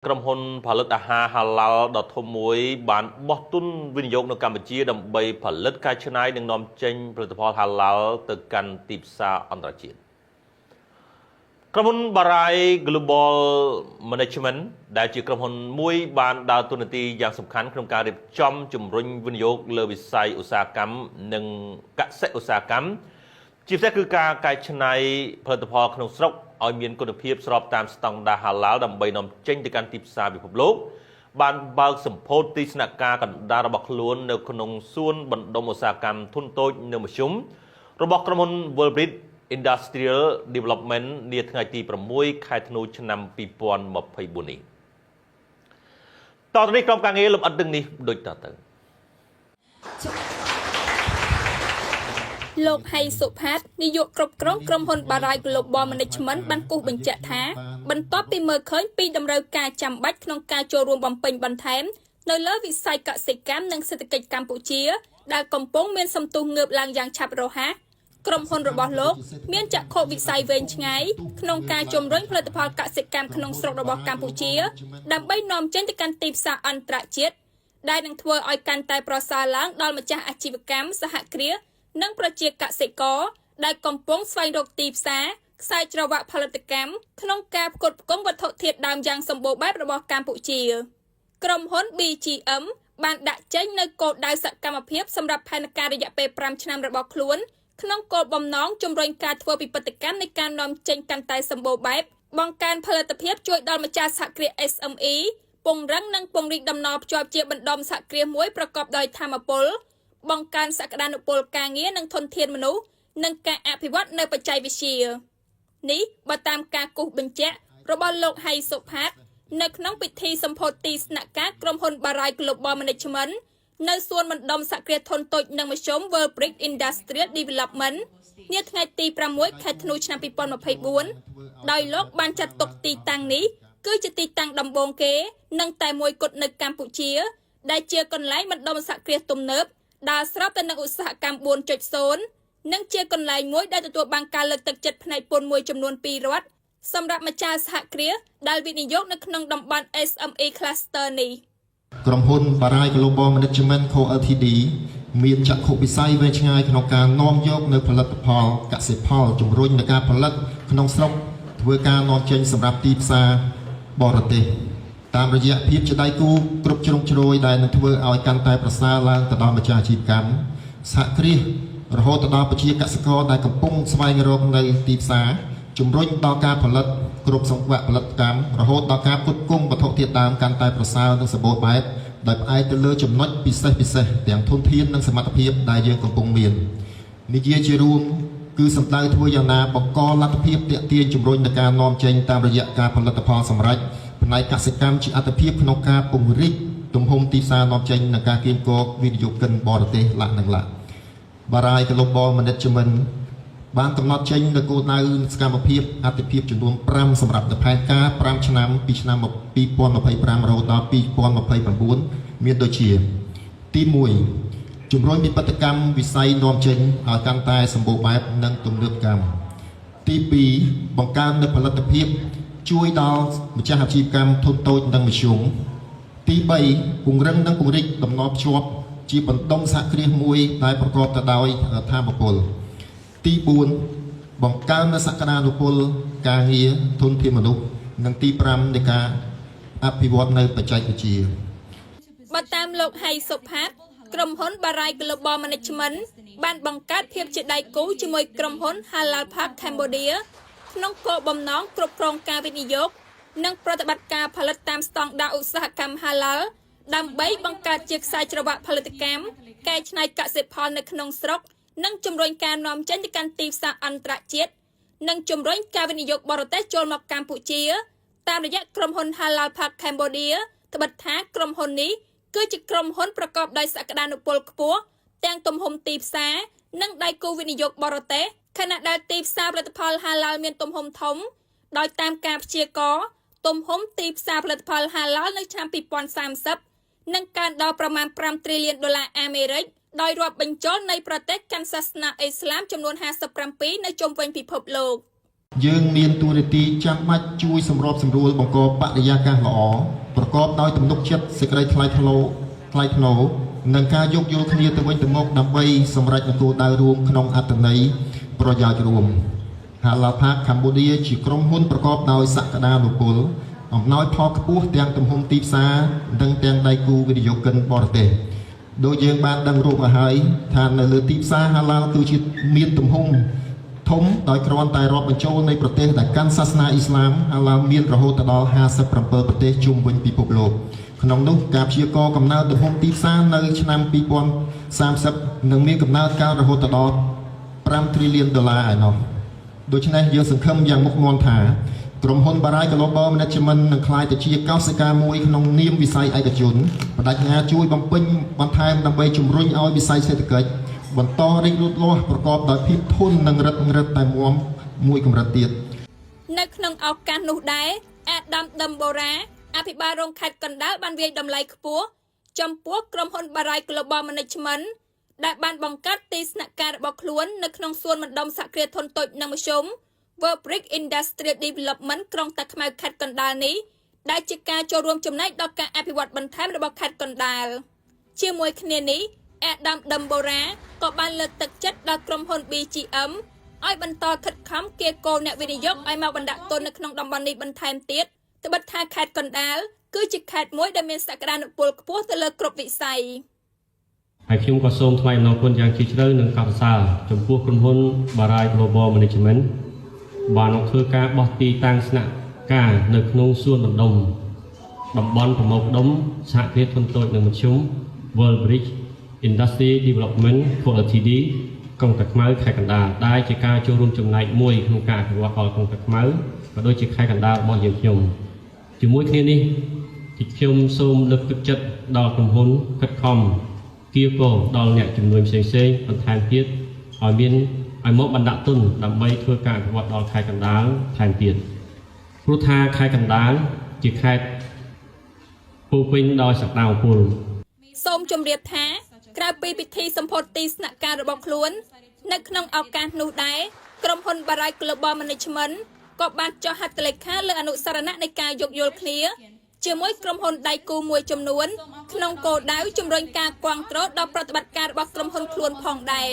ក្រុមហ៊ុនផលិតអាហារហាឡាល់ដ៏ធំមួយបានបោះទុនវិនិយោគនៅកម្ពុជាដើម្បីផលិតកែច្នៃនិងនាំចេញផលិតផលហាឡាល់ទៅកាន់ទីផ្សារអន្តរជាតិក្រុមហ៊ុន Barai Global Management ដែលជាក្រុមហ៊ុនមួយបានដើរតួនាទីយ៉ាងសំខាន់ក្នុងការរៀបចំជំរុញវិនិយោគលើវិស័យឧស្សាហកម្មនិងកសិឧស្សាហកម្មជាពិសេសគឺការកែច្នៃផលិតផលក្នុងស្រុកឲ្យមានគុណភាពស្របតាមស្តង់ដារហាឡាល់ដើម្បីនាំចេញទៅកាន់ទីផ្សារពិភពលោកបានបើកសម្ពោធទីស្នាក់ការកណ្ដាលរបស់ខ្លួននៅក្នុងសួនបណ្ដុំឧស្សាហកម្មធុនតូចនៅមធ្យមរបស់ក្រុមហ៊ុន Worldbridge Industrial Development នាថ្ងៃទី6ខែធ្នូឆ្នាំ2024នេះតទៅនេះក្រុមការងារលម្អិតទាំងនេះដូចតទៅលោកហៃសុផាតនាយកគ្រប់គ្រងក្រុមហ៊ុន Barai Global Management បានគូសបញ្ជាក់ថាបន្ទាប់ពីមើលឃើញពីតម្រូវការចាំបាច់ក្នុងការចូលរួមបំពេញបន្ថែមនៅលើវិស័យកសិកម្មនិងសេដ្ឋកិច្ចកម្ពុជាដែលកំពុងមានសន្ទុះងើបឡើងយ៉ាងឆាប់រហ័សក្រុមហ៊ុនរបស់លោកមានចក្ខុវិស័យវែងឆ្ងាយក្នុងការជំរុញផលិតផលកសិកម្មក្នុងស្រុករបស់កម្ពុជាដើម្បីនាំចេញទៅកាន់ទីផ្សារអន្តរជាតិដែលនឹងធ្វើឲ្យកាន់តែប្រសើរឡើងដល់ម្ចាស់អាជីវកម្មសហគ្រាសនិងប្រជាកសិករដែលកំពុងស្វែងរកទីផ្សារខ្សែច្រវាក់ផលិតកម្មក្នុងការផ្គត់ផ្គង់វត្ថុធាតុដើមយ៉ាងសម្បូរបែបរបស់កម្ពុជាក្រុមហ៊ុន BGM បានដាក់ចេញនូវគោលដៅសកម្មភាពសម្រាប់ផែនការរយៈពេល5ឆ្នាំរបស់ខ្លួនក្នុងគោលបំណងជំរុញការធ្វើពិពិធកម្មនៃការនាំចេញកាន់តែសម្បូរបែបបង្កើនផលិតភាពជួយដល់ម្ចាស់សហគ្រាស SME ពង្រឹងនិងពង្រីកដំណើរភ្ជាប់ជាបណ្ដុំសហគ្រាសមួយប្រកបដោយថាមពលបង្កើនសក្តានុពលការងារនិងធនធានមនុស្សនិងការអភិវឌ្ឍនៅបច្ចេកវិទ្យានេះបើតាមការគូសបញ្ជាក់របស់លោកហៃសុផាតនៅក្នុងពិធីសម្ពោធទីស្នាក់ការក្រុមហ៊ុន Barai Global Management នៅសួនបណ្ដុំសហគ្រាសធុនតូចនិងមធ្យម Worldbridge Industrial Development នាថ្ងៃទី6ខែធ្នូឆ្នាំ2024ដោយលោកបានចាត់ទុកទីតាំងនេះគឺជាទីតាំងដំបូងគេនិងតែមួយគត់នៅកម្ពុជាដែលជាកន្លែងបណ្ដុំសហគ្រាសទំនើបដែលស្របទៅនឹងឧស្សាហកម្ម 4.0 និងជាកន្លែងមួយដែលទទួលបានការលើកទឹកចិត្តផ្នែកពន្ធមួយចំនួន2រដ្ឋសម្រាប់ម្ចាស់សហគ្រាសដែលវិនិយោគនៅក្នុងតំបន់ SME Cluster នេះក្រុមហ៊ុន Barai Global Management Co Ltd មានចក្ខុវិស័យវែងឆ្ងាយក្នុងការនាំយកនៅផលិតផលកសិផលជំរុញនៅការផលិតក្នុងស្រុកធ្វើការនាំចេញសម្រាប់ទីផ្សារបរទេសតាមរយៈភាពជាដៃគូគ្រប់ជ្រុងជ្រោយដែលនឹងធ្វើឲ្យកាន់តែប្រសើរឡើងទៅដល់ម្ចាស់អាជីវកម្មសហគ្រាសរហូតដល់ប្រជាកសិករដែលកំពុងស្វែងរកនៅទីផ្សារជំរុញដល់ការផលិតគ្រប់សង្វាក់ផលិតកម្មរហូតដល់ការផ្គត់ផ្គង់វត្ថុធាតុដើមកាន់តែប្រសើរនិងសម្បូរបែបដោយផ្អែកទៅលើចំណុចពិសេសទាំងធនធាននិងសមត្ថភាពដែលយើងកំពុងមាននិយាយជារួមគឺសម្ដៅធ្វើយ៉ាងណាបង្កលទ្ធភាពទាក់ទាញជំរុញដល់ការនាំចេញតាមរយៈការផលិតផលសម្រេចផ្នែកកសិកម្មជាអត្ថប្រយោជន៍ក្នុងការពង្រីកទំហំទីផ្សារនាំចេញនិងការគាំទ្រវិនិយោគិនបរទេសលក្ខណៈ Barai Global Management បានកំណត់ចេញនូវគោលដៅសកម្មភាពអត្ថប្រយោជន៍ចំនួន5សម្រាប់ផែនការ5ឆ្នាំពីឆ្នាំ2025រហូតដល់2029មានដូចជាទី1ជំរុញវិបត្តិកម្មវិស័យនាំចេញឲ្យកាន់តែសម្បូរបែបនិងទំនើបកម្មទី2បង្កើននូវផលិតភាពជួយដល់ម្ចាស់អាជីវកម្មធុនតូចនិងមធ្យមទី3ពង្រឹងនិងពង្រីកដំណើរភ្ជាប់ជាបណ្ដុំសហគ្រាសមួយដែលប្រកបទៅដោយថាមពលទី4បង្កើននូវសក្តានុពលការងារធនធានមនុស្សនិងទី5នៃការអភិវឌ្ឍនៅបច្ចេកវិទ្យាបើតាមលោកហៃសុផាតក្រុមហ៊ុន Barai Global Management បានបង្កើតភាពជាដៃគូជាមួយក្រុមហ៊ុន Halal Park Cambodia ក្នុងគោលបំណងគ្រប់គ្រងការវិនិយោគនិងប្រតិបត្តិការផលិតតាមស្តង់ដារឧស្សាហកម្ម Halal ដើម្បីបង្កើតជាខ្សែច្រវាក់ផលិតកម្មកែច្នៃកសិផលនៅក្នុងស្រុកនិងជំរុញការនាំចេញទៅកាន់ទីផ្សារអន្តរជាតិនិងជំរុញការវិនិយោគបរទេសចូលមកកម្ពុជាតាមរយៈក្រុមហ៊ុន Halal Park Cambodia ត្បិតថាក្រុមហ៊ុននេះគឺជាក្រុមហ៊ុនប្រកបដោយសក្តានុពលខ្ពស់ទាំងទំហំទីផ្សារនិងដៃគូវិនិយោគបរទេសខណៈដែលទីផ្សារផលិតផល Halal មានទំហំធំដោយតាមការព្យាករណ៍ទំហំទីផ្សារផលិតផល Halal នៅឆ្នាំ2030នឹងកើនដល់ប្រមាណ$5 ទ្រីលានដោយរាប់បញ្ចូលនៃប្រទេសកាន់សាសនាអ៊ីស្លាមចំនួន57នៅជុំវិញពិភពលោក យើងមានតួនាទីចាំបាច់ជួយសម្របសម្រួលបង្កបរិយាកាសល្អប្រកបដោយទំនុកចិត្តសេចក្តីថ្លៃថ្នូរនិងការយោគយល់គ្នាទៅវិញទៅមកដើម្បីសម្រេចគោលដៅរួមក្នុងអត្ថន័យប្រយោជន៍រួម Halal Park Cambodia ជាក្រុមហ៊ុនប្រកបដោយសក្តានុពលអំណោយផលខ្ពស់ទាំងទំហំទីផ្សារនិងទាំងដៃគូវិនិយោគិនបរទេសដោយយើងបានដឹងរូបមកហើយថានៅលើទីផ្សារ Halal គឺជាមានទំហំធំដោយគ្រាន់តែរាប់បញ្ចូលនៃប្រទេសដែលកាន់សាសនាអ៊ីស្លាម Halal មានរហូតដល់ 57 ប្រទេសជុំវិញពិភពលោកក្នុងនោះការព្យាករណ៍កំណើនទំហំទីផ្សារនៅឆ្នាំ 2030 នឹងមានកំណើនកើនរហូតដល់ 5 trillion ដុល្លារឯណោះដូច្នេះយើងសង្ឃឹមយ៉ាងមុខមាំថាក្រុមហ៊ុន Barai Global Management នឹងក្លាយទៅជាកោសិកាមួយក្នុងនាមវិស័យឯកជនបដិញ្ញាជួយបំពេញបន្ថែមដើម្បីជំរុញឲ្យវិស័យសេដ្ឋកិច្ចបន្តរីកលូតលាស់ប្រកបដោយភាពធន់និងរឹតតែមាំមួយកម្រិតទៀត នៅក្នុងឱកាសនោះដែរអាដាមដឹមបូរ៉ាអភិបាលរងខេត្តកណ្ដាលបានវាយតម្លៃខ្ពស់ចំពោះក្រុមហ៊ុន Barai Global Management ដែលបានបង្កើតទីស្នាក់ការរបស់ខ្លួននៅក្នុងសួនបណ្ដុំសហគ្រាសធុនតូចនិងមធ្យម World Brick Industrial Development ក្រុងតាខ្មៅខេត្តកណ្ដាលនេះដែលជាការចូលរួមចំណែកដល់ការអភិវឌ្ឍបន្ថែមរបស់ខេត្តកណ្ដាលជាមួយគ្នានេះអាដាមដឹមបូរ៉ាក៏បានលើកទឹកចិត្តដល់ក្រុមហ៊ុន BGM ឲ្យបន្តខិតខំកៀរគរអ្នកវិនិយោគឲ្យមកបណ្ដាក់ទុននៅក្នុងតំបន់នេះបន្ថែមទៀតត្បិតថាខេត្តកណ្ដាលគឺជាខេត្តមួយដែលមានសក្តានុពលខ្ពស់ទៅលើគ្រប់វិស័យ ហើយខ្ញុំក៏សូមថ្លែងអំណរគុណយ៉ាងជ្រាលជ្រៅនិងកោតសរសើរចំពោះក្រុមហ៊ុន Barai Global Management បានធ្វើការបោះទីតាំងស្នាក់ការនៅក្នុងសួនបណ្ដុំតំបន់ប្រមូលផ្ដុំសហគ្រាសធុនតូចនិងមធ្យម World Bridge Industry Development Co Ltd ក្រុងតាខ្មៅខេត្តកណ្ដាលដែលជាការចូលរួមចំណែកមួយក្នុងការអភិវឌ្ឍដល់ក្រុងតាខ្មៅក៏ដូចជាខេត្តកណ្ដាលរបស់យើងខ្ញុំជាមួយគ្នានេះខ្ញុំសូមលើកទឹកចិត្តដល់ក្រុមហ៊ុនខិតខំគៀកោដល់អ្នកជំនួយផ្សេងៗបន្ថែមទៀតឲ្យមកបណ្ដាក់ទុនដើម្បីធ្វើការអភិវឌ្ឍដល់ខេត្តកណ្ដាលថែមទៀតព្រោះថាខេត្តកណ្ដាលជាខេត្តពោពេញដោយសក្តានុពលសូមជម្រាបថាក្រៅពីពិធីសម្ពោធទីស្នាក់ការរបស់ខ្លួននៅក្នុងឱកាសនោះដែរក្រុមហ៊ុន Barai Global Management ក៏បានចុះហត្ថលេខាលើអនុស្សរណៈនៃការយោគយល់គ្នាជាមួយក្រុមហ៊ុនដៃគូមួយចំនួនក្នុងគោលដៅជំរុញការគាំទ្រដល់ប្រតិបត្តិការរបស់ក្រុមហ៊ុនខ្លួនផងដែរ